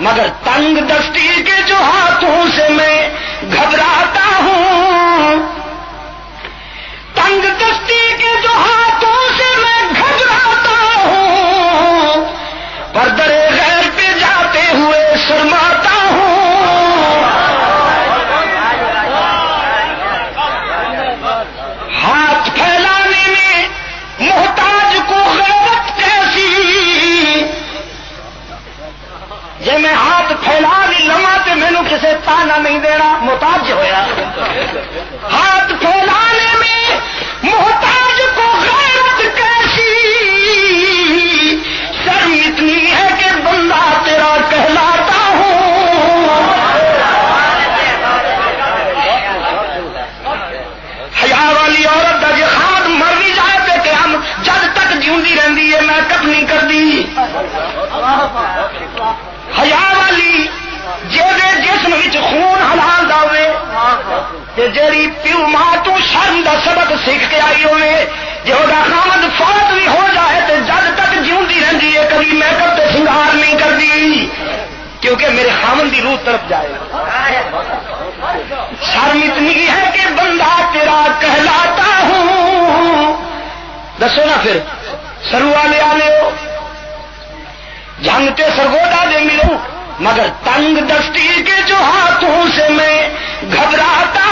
مگر تنگ دستی کے جو ہاتھوں سے میں گھبراتا ہوں، تنگ دستی کے جو ہاتھوں سے میں گھبراتا ہوں، پردے غیر پہ جاتے ہوئے شرماتا ہوں۔ ہاتھ پھیلانے میں محتاج کو غیرت کیسی، جے میں ہاتھ پھیلا لی لما تے مینوں کسے تانا نہیں دینا، محتاج ہویا۔ ہاتھ پھیلانے میں محتاج کو غیرت کیسی، شرم اتنی ہے کہ بندہ تیرا کہلاتا ہوں۔ حیا والی عورت دا جے خامد مر بھی جائے تے کہ ہم جد تک جیوندی رہندی ہے میں کب نہیں کردی۔ حیا والی جیدے جسم وچ خون حلال دا ہوئے تے جیڑی پیو ماں تو شرم دا سبق سیکھ کے آئی ہوئے، جے او دا خامد فوت بھی ہو جائے تے جد تک جیوندی رہندی ہے کبھی میک اپ تے سنگار نہیں کردی، کیونکہ میرے خامد دی روح طرف جائے۔ شرم اتنی ہے کہ بندہ تیرا کہلاتا ہوں۔ دسو نا پھر سرو والے آلے ہو جنگ تے سرگودا دے ملو، مگر تنگ دستی کے جو ہاتھوں سے میں گھبراتا